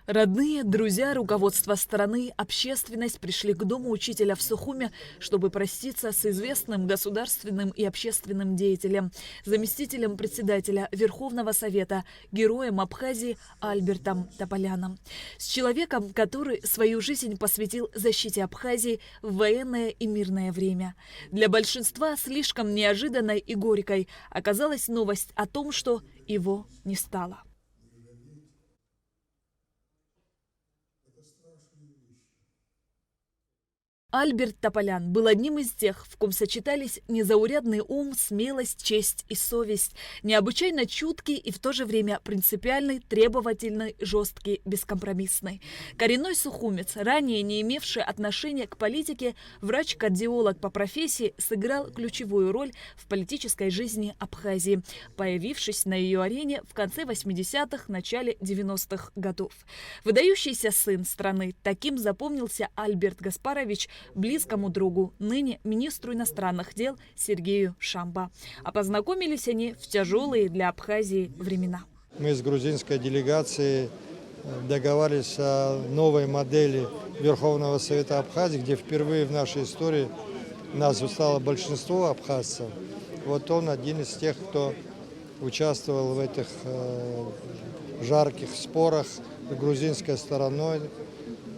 Родные, друзья, руководство страны, общественность пришли к дому учителя в Сухуме, чтобы проститься с известным государственным и общественным деятелем, заместителем председателя Верховного Совета, героем Абхазии Альбертом Тополяном. С человеком, который свою жизнь посвятил защите Абхазии в военное и мирное время. Для большинства слишком неожиданной и горькой оказалась новость о том, что его не стало. Альберт Тополян был одним из тех, в ком сочетались незаурядный ум, смелость, честь и совесть, необычайно чуткий и в то же время принципиальный, требовательный, жесткий, бескомпромиссный. Коренной сухумец, ранее не имевший отношения к политике, врач-кардиолог по профессии, сыграл ключевую роль в политической жизни Абхазии, появившись на ее арене в конце 80-х, начале 90-х годов. Выдающийся сын страны, таким запомнился Альберт Гаспарович, близкому другу, ныне министру иностранных дел Сергею Шамба. А познакомились они в тяжелые для Абхазии времена. Мы с грузинской делегацией договаривались о новой модели Верховного Совета Абхазии, где впервые в нашей истории нас стало большинство абхазцев. Вот он один из тех, кто участвовал в этих жарких спорах с грузинской стороной.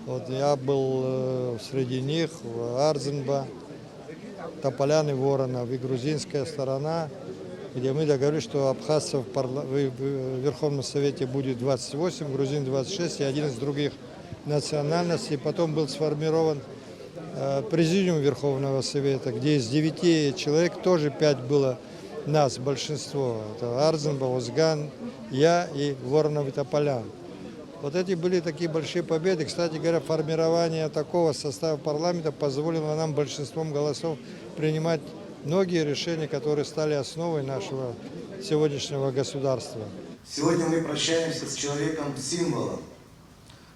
Вот я был среди них, Арзенба, Тополян и Воронов, и грузинская сторона, где мы договорились, что абхазцев в Верховном Совете будет 28, грузин 26 и один из других национальностей. Потом был сформирован президиум Верховного Совета, где из 9 человек тоже 5 было нас, большинство. Это Арзенба, Озган, я и Воронов и Тополян. Вот эти были такие большие победы. Кстати говоря, формирование такого состава парламента позволило нам большинством голосов принимать многие решения, которые стали основой нашего сегодняшнего государства. Сегодня мы прощаемся с человеком-символом.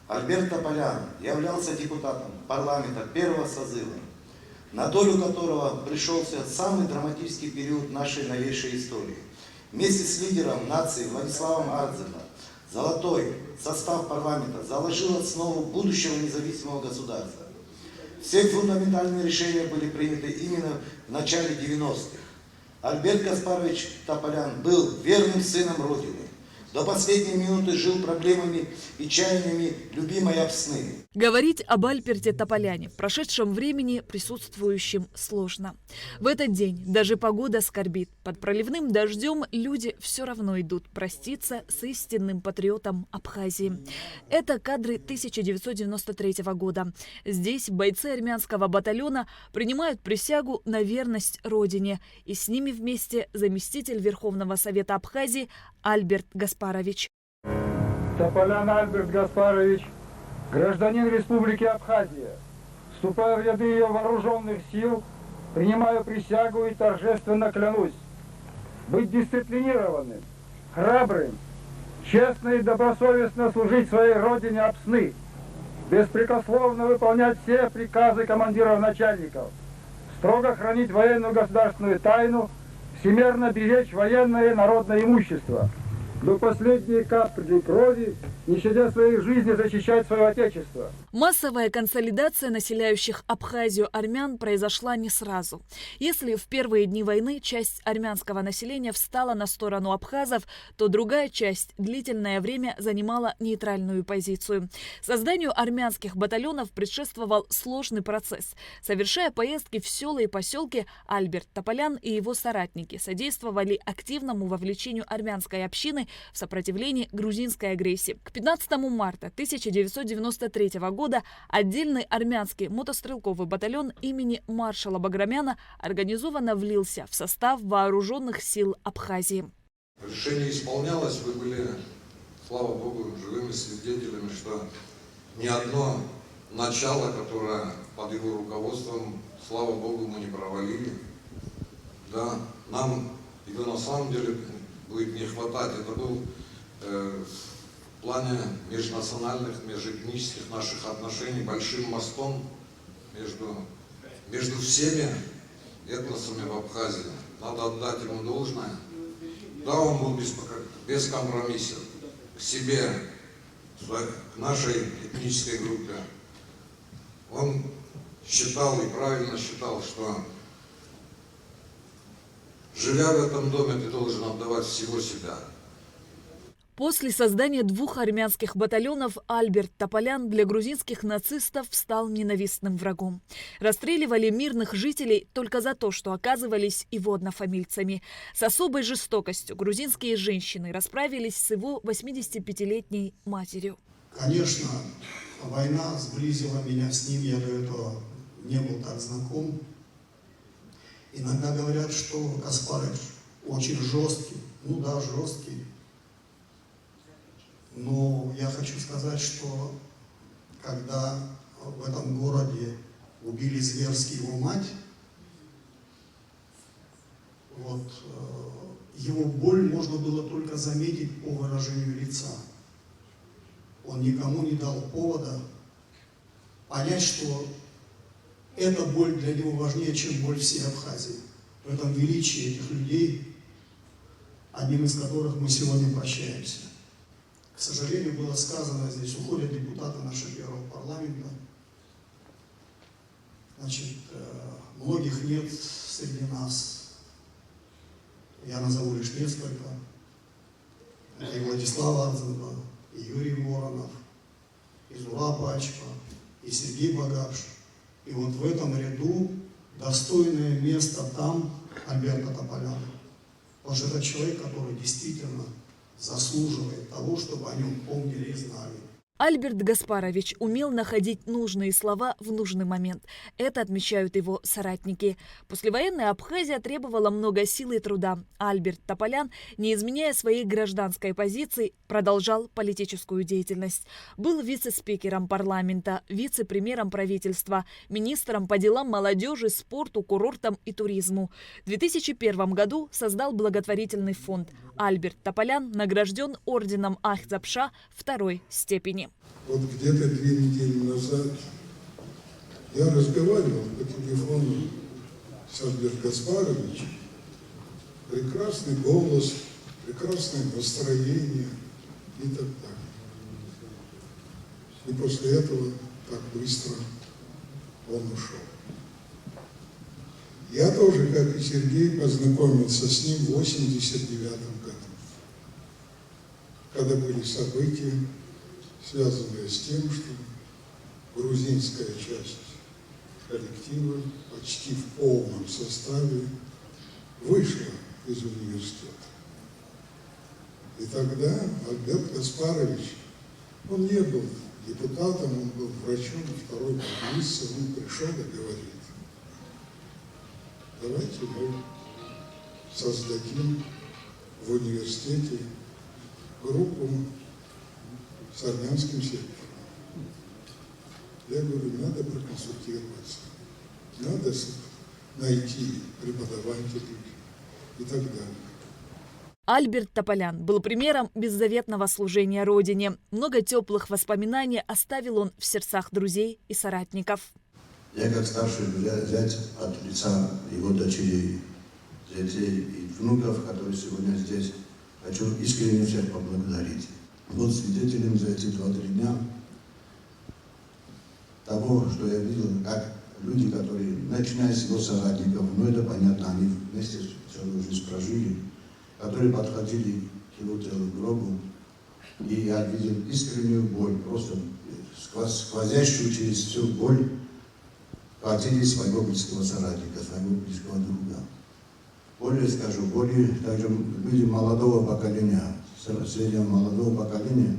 Альберт Тополян являлся депутатом парламента первого созыва, на долю которого пришелся самый драматический период нашей новейшей истории. Вместе с лидером нации Владиславом Арзеном золотой состав парламента заложил основу будущего независимого государства. Все фундаментальные решения были приняты именно в начале 90-х. Альберт Гаспарович Тополян был верным сыном Родины. До последней минуты жил проблемами и чаяниями любимой Апсны. Говорить об Альберте Тополяне в прошедшем времени присутствующим сложно. В этот день даже погода скорбит. Под проливным дождем люди все равно идут проститься с истинным патриотом Абхазии. Это кадры 1993 года. Здесь бойцы армянского батальона принимают присягу на верность родине. И с ними вместе заместитель Верховного Совета Абхазии Альберт Гаспарович. Тополян Альберт Гаспарович, гражданин Республики Абхазия, вступая в ряды ее вооруженных сил, принимаю присягу и торжественно клянусь быть дисциплинированным, храбрым, честно и добросовестно служить своей родине Апсны, беспрекословно выполнять все приказы командиров-начальников, строго хранить военную государственную тайну, всемерно беречь военное и народное имущество, до последней капли крови, не щадя своей жизни, защищать свое отечество. Массовая консолидация населяющих Абхазию армян произошла не сразу. Если в первые дни войны часть армянского населения встала на сторону абхазов, то другая часть длительное время занимала нейтральную позицию. Созданию армянских батальонов предшествовал сложный процесс. Совершая поездки в села и поселки, Альберт Тополян и его соратники содействовали активному вовлечению армянской общины в сопротивлении грузинской агрессии. К 15 марта 1993 года отдельный армянский мотострелковый батальон имени маршала Баграмяна организованно влился в состав вооруженных сил Абхазии. Решение исполнялось, вы были, слава Богу, живыми свидетелями, что ни одно начало, которое под его руководством, слава Богу, мы не провалили. Да, нам его на самом деле будет не хватать. Это был в плане межнациональных, межэтнических наших отношений большим мостом между всеми этносами в Абхазии. Надо отдать ему должное. Да, он был бескомпромиссен к себе, к нашей этнической группе. Он считал и правильно считал, что живя в этом доме, ты должен отдавать всего себя. После создания 2 армянских батальонов Альберт Тополян для грузинских нацистов стал ненавистным врагом. Расстреливали мирных жителей только за то, что оказывались его однофамильцами. С особой жестокостью грузинские женщины расправились с его 85-летней матерью. Конечно, война сблизила меня с ним, я до этого не был так знаком. Иногда говорят, что Каспарович очень жесткий. Ну да, жесткий. Но я хочу сказать, что когда в этом городе убили зверски его мать, его боль можно было только заметить по выражению лица. Он никому не дал повода понять, что эта боль для него важнее, чем боль всей Абхазии. В этом величии этих людей, одним из которых мы сегодня прощаемся. К сожалению, было сказано, здесь уходят депутаты нашего первого парламента. Значит, многих нет среди нас. Я назову лишь несколько. Это и Владислав Арзенко, и Юрий Воронов, и Зура Пачка, и Сергей Багаш. И вот в этом ряду достойное место там Альберта Тополяна. Потому что это человек, который действительно заслуживает того, чтобы о нем помнили и знали. Альберт Гаспарович умел находить нужные слова в нужный момент. Это отмечают его соратники. Послевоенная Абхазия требовала много сил и труда. Альберт Тополян, не изменяя своей гражданской позиции, продолжал политическую деятельность. Был вице-спикером парламента, вице-премьером правительства, министром по делам молодежи, спорту, курортам и туризму. В 2001 году создал благотворительный фонд. Альберт Тополян награжден орденом Ахзапша 2-й степени. Вот где-то 2 недели назад я разговаривал по телефону с Альбертом Гаспаровичем. Прекрасный голос, прекрасное настроение и так далее. И после этого так быстро он ушел. Я тоже, как и Сергей, познакомился с ним в 1989 году, когда были события, связанные с тем, что грузинская часть коллектива почти в полном составе вышла из университета. И тогда Альберт Гаспарович, он не был депутатом, он был врачом 2-й больницы, он пришел и говорит: давайте мы создадим в университете группу с армянским сектором. Я говорю, надо проконсультироваться, надо найти преподавателей и так далее. Альберт Тополян был примером беззаветного служения Родине. Много теплых воспоминаний оставил он в сердцах друзей и соратников. Я как старший зять от лица его дочерей, детей и внуков, которые сегодня здесь, хочу искренне всех поблагодарить. Вот свидетелем за эти 2-3 дня того, что я видел, как люди, которые, начиная с его соратников, ну это понятно, они вместе целую жизнь прожили, которые подходили к его гробу, и я видел искреннюю боль, просто сквозящую через всю боль, хотели своего близкого соратника, своего близкого друга. Более скажу, более также люди молодого поколения, среднего молодого поколения,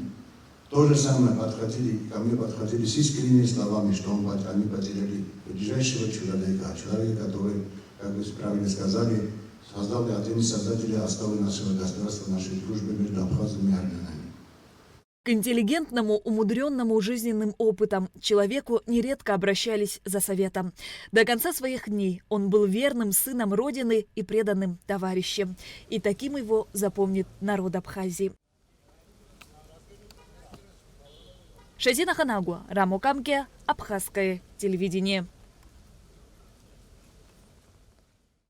то же самое подходили, ко мне подходили с искренними словами, что они потеряли ближайшего человека, который, как вы правильно сказали, создал один из создателей основы нашего государства, нашей дружбы между абхазами и армянами. К интеллигентному, умудренному жизненным опытом человеку нередко обращались за советом. До конца своих дней он был верным сыном Родины и преданным товарищем. И таким его запомнит народ Абхазии. Шазина Ханагуа, Рамо Камке, Абхазское телевидение.